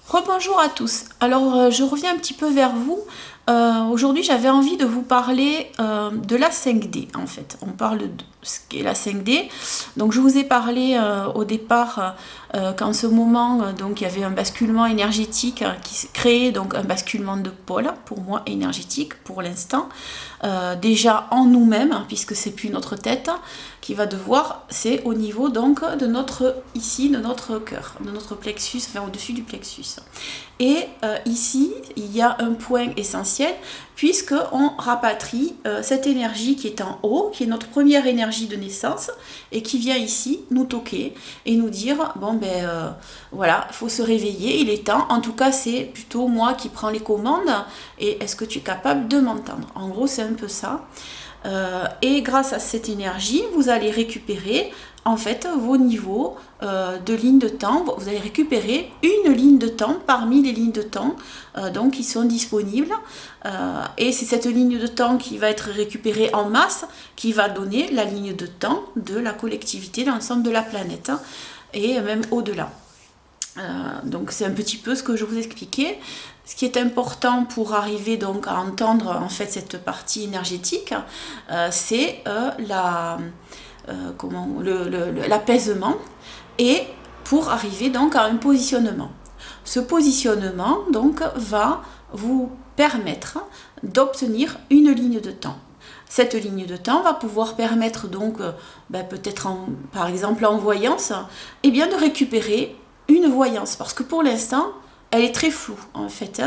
Rebonjour à tous. Alors, je reviens un petit peu vers vous. Aujourd'hui, j'avais envie de vous parler de la 5D, en fait. On parle de ce qu'est la 5D. Donc, je vous ai parlé au départ qu'en ce moment, donc, il y avait un basculement énergétique qui s'est créé, donc un basculement de pôle, pour moi, énergétique, pour l'instant. Déjà en nous-mêmes, puisque c'est plus notre tête qui va devoir, c'est au niveau donc de notre, ici, de notre cœur, de notre plexus, enfin au-dessus du plexus. Et ici, il y a un point essentiel, puisqu'on rapatrie cette énergie qui est en haut, qui est notre première énergie de naissance, et qui vient ici nous toquer et nous dire, bon ben voilà, il faut se réveiller, il est temps. En tout cas, c'est plutôt moi qui prends les commandes, et est-ce que tu es capable de m'entendre? En gros, c'est un peu ça. Et grâce à cette énergie, vous allez récupérer en fait vos niveaux de ligne de temps. Vous allez récupérer une ligne de temps parmi les lignes de temps donc qui sont disponibles. Et c'est cette ligne de temps qui va être récupérée en masse qui va donner la ligne de temps de la collectivité, l'ensemble de la planète et même au-delà. Donc c'est un petit peu ce que je vous expliquais. Ce qui est important pour arriver donc à entendre en fait cette partie énergétique, c'est l'apaisement et pour arriver donc à un positionnement. Ce positionnement donc va vous permettre d'obtenir une ligne de temps. Cette ligne de temps va pouvoir permettre donc peut-être par exemple en voyance, eh bien de récupérer une voyance, parce que pour l'instant elle est très floue en fait.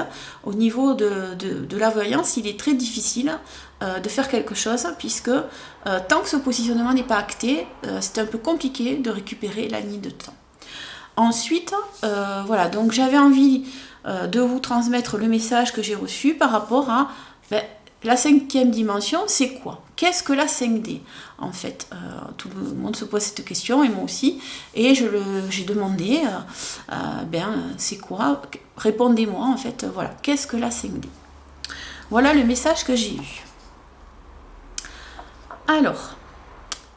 Au niveau de la voyance, il est très difficile de faire quelque chose, puisque tant que ce positionnement n'est pas acté, c'est un peu compliqué de récupérer la ligne de temps. Ensuite, voilà, donc j'avais envie de vous transmettre le message que j'ai reçu par rapport à la 5e dimension, c'est quoi? Qu'est-ce que la 5D? En fait, tout le monde se pose cette question, et moi aussi. Et j'ai demandé, c'est quoi? Répondez-moi, en fait, voilà. Qu'est-ce que la 5D? Voilà le message que j'ai eu. Alors,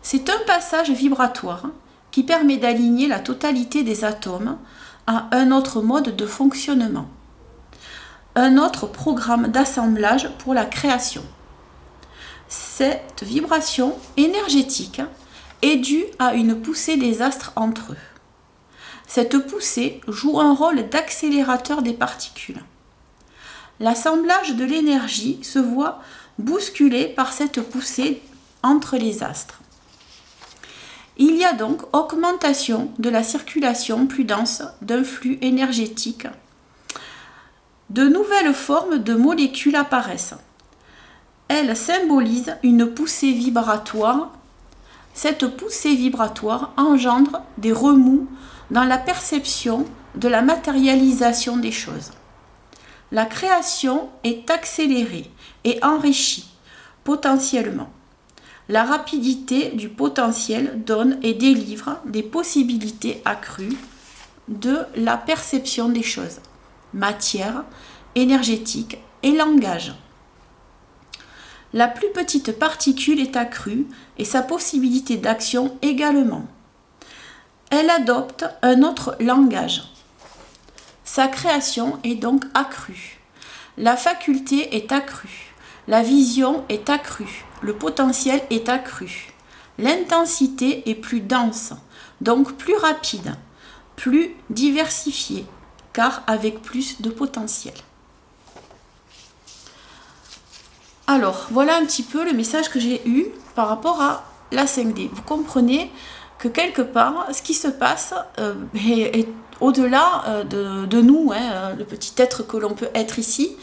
c'est un passage vibratoire qui permet d'aligner la totalité des atomes à un autre mode de fonctionnement. Un autre programme d'assemblage pour la création. Cette vibration énergétique est due à une poussée des astres entre eux. Cette poussée joue un rôle d'accélérateur des particules. L'assemblage de l'énergie se voit bousculé par cette poussée entre les astres. Il y a donc augmentation de la circulation plus dense d'un flux énergétique. De nouvelles formes de molécules apparaissent. Elles symbolisent une poussée vibratoire. Cette poussée vibratoire engendre des remous dans la perception de la matérialisation des choses. La création est accélérée et enrichie potentiellement. La rapidité du potentiel donne et délivre des possibilités accrues de la perception des choses. Matière, énergétique et langage. La plus petite particule est accrue et sa possibilité d'action également. Elle adopte un autre langage. Sa création est donc accrue. La faculté est accrue. La vision est accrue. Le potentiel est accru. L'intensité est plus dense, donc plus rapide, plus diversifiée, car avec plus de potentiel. Alors, voilà un petit peu le message que j'ai eu par rapport à la 5D. Vous comprenez que quelque part, ce qui se passe est au-delà de nous, le petit être que l'on peut être ici,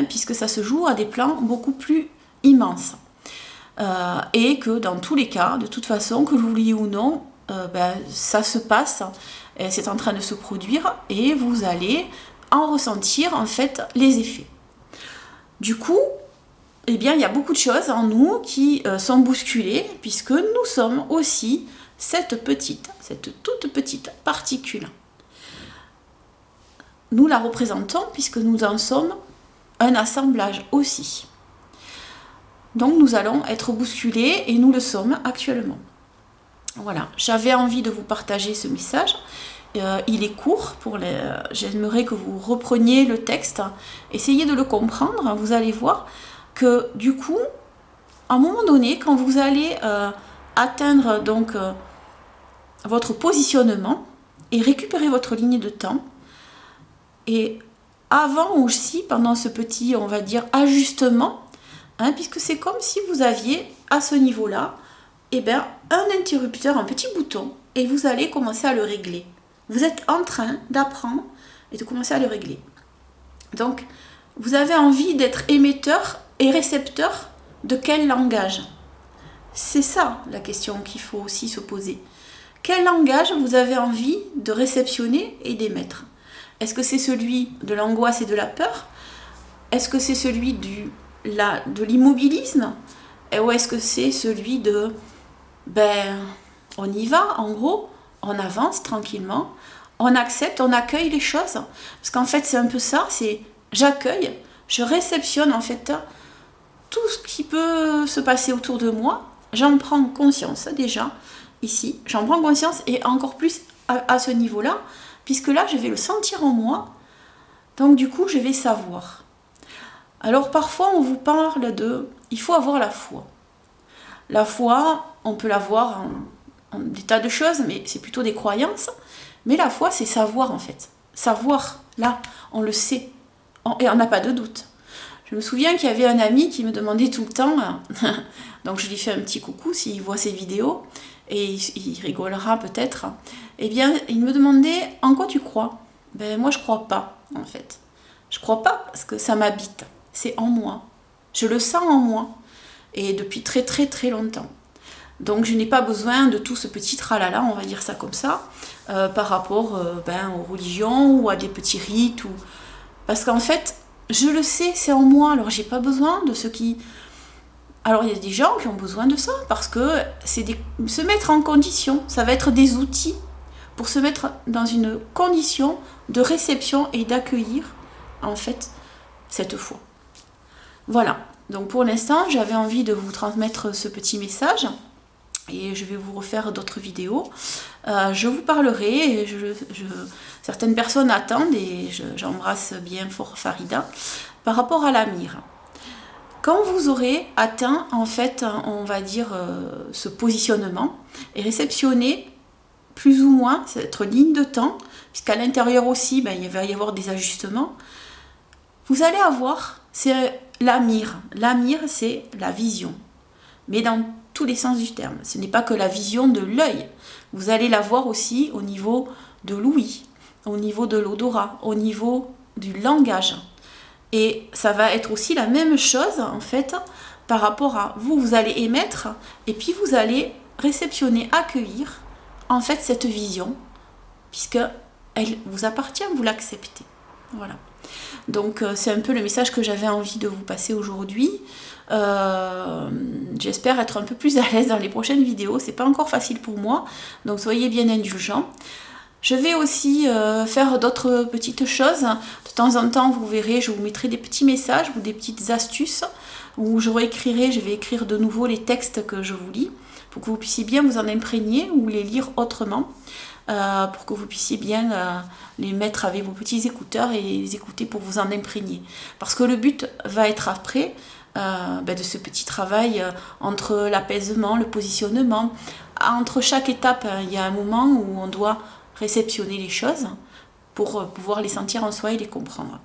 puisque ça se joue à des plans beaucoup plus immenses. Et que dans tous les cas, de toute façon, que vous vouliez ou non, ça se passe, c'est en train de se produire, et vous allez en ressentir en fait les effets. Du coup, eh bien, il y a beaucoup de choses en nous qui sont bousculées, puisque nous sommes aussi cette toute petite particule. Nous la représentons puisque nous en sommes un assemblage aussi. Donc nous allons être bousculés et nous le sommes actuellement. Voilà, j'avais envie de vous partager ce message il est court. J'aimerais que vous repreniez le texte, essayez de le comprendre. Vous allez voir que du coup, à un moment donné, quand vous allez atteindre donc votre positionnement et récupérer votre ligne de temps, et avant aussi, pendant ce petit, on va dire, ajustement, puisque c'est comme si vous aviez à ce niveau-là un interrupteur, un petit bouton, et vous allez commencer à le régler. Vous êtes en train d'apprendre et de commencer à le régler. Donc, vous avez envie d'être émetteur et récepteur de quel langage? C'est ça la question qu'il faut aussi se poser. Quel langage vous avez envie de réceptionner et d'émettre? Est-ce que c'est celui de l'angoisse et de la peur? Est-ce que c'est celui de l'immobilisme? Ou est-ce que c'est celui de on y va, en gros, on avance tranquillement, on accepte, on accueille les choses? Parce qu'en fait, c'est un peu ça, c'est j'accueille, je réceptionne en fait tout ce qui peut se passer autour de moi, j'en prends conscience déjà, ici, j'en prends conscience et encore plus à ce niveau-là, puisque là, je vais le sentir en moi, donc du coup, je vais savoir. Alors parfois, on vous parle il faut avoir la foi. La foi, on peut l'avoir en des tas de choses, mais c'est plutôt des croyances. Mais la foi, c'est savoir en fait. Savoir, là, on le sait. Et on n'a pas de doute. Je me souviens qu'il y avait un ami qui me demandait tout le temps, donc je lui fais un petit coucou s'il voit ces vidéos, et il rigolera peut-être. Eh bien, il me demandait, en quoi tu crois? Moi, je crois pas, en fait. Je crois pas parce que ça m'habite. C'est en moi. Je le sens en moi. Et depuis très très très longtemps. Donc je n'ai pas besoin de tout ce petit tralala, on va dire ça comme ça, par rapport aux religions ou à des petits rites. Parce qu'en fait, je le sais, c'est en moi, alors j'ai pas besoin de ce qui... Alors il y a des gens qui ont besoin de ça, parce que c'est se mettre en condition, ça va être des outils pour se mettre dans une condition de réception et d'accueillir, en fait, cette foi. Voilà. Donc pour l'instant, j'avais envie de vous transmettre ce petit message et je vais vous refaire d'autres vidéos. Je vous parlerai, et certaines personnes attendent et j'embrasse bien fort Farida, par rapport à la mire. Quand vous aurez atteint, en fait, on va dire, ce positionnement et réceptionné plus ou moins cette ligne de temps, puisqu'à l'intérieur aussi, il va y avoir des ajustements, vous allez avoir... C'est la mire. La mire, c'est la vision. Mais dans tous les sens du terme. Ce n'est pas que la vision de l'œil. Vous allez la voir aussi au niveau de l'ouïe, au niveau de l'odorat, au niveau du langage. Et ça va être aussi la même chose, en fait, par rapport à vous. Vous allez émettre et puis vous allez réceptionner, accueillir, en fait, cette vision, puisqu'elle vous appartient, vous l'acceptez. Voilà. Donc c'est un peu le message que j'avais envie de vous passer aujourd'hui. J'espère être un peu plus à l'aise dans les prochaines vidéos. C'est pas encore facile pour moi, donc soyez bien indulgents. Je vais aussi faire d'autres petites choses. De temps en temps, vous verrez, je vous mettrai des petits messages ou des petites astuces où je vais écrire de nouveau les textes que je vous lis pour que vous puissiez bien vous en imprégner ou les lire autrement. Pour que vous puissiez bien les mettre avec vos petits écouteurs et les écouter pour vous en imprégner. Parce que le but va être après de ce petit travail entre l'apaisement, le positionnement. Entre chaque étape, il y a un moment où on doit réceptionner les choses pour pouvoir les sentir en soi et les comprendre.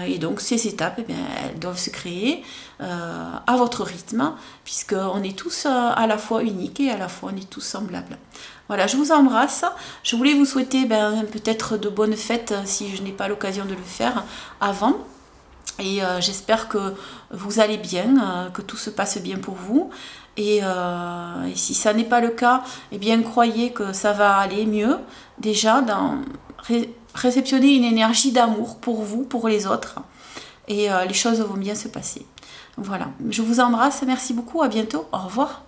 Et donc ces étapes, elles doivent se créer à votre rythme, puisqu'on est tous à la fois uniques et à la fois on est tous semblables. Voilà, je vous embrasse. Je voulais vous souhaiter peut-être de bonnes fêtes si je n'ai pas l'occasion de le faire avant. Et j'espère que vous allez bien, que tout se passe bien pour vous. Et si ça n'est pas le cas, croyez que ça va aller mieux. Déjà, réceptionner une énergie d'amour pour vous, pour les autres. Et les choses vont bien se passer. Voilà, je vous embrasse. Merci beaucoup. À bientôt. Au revoir.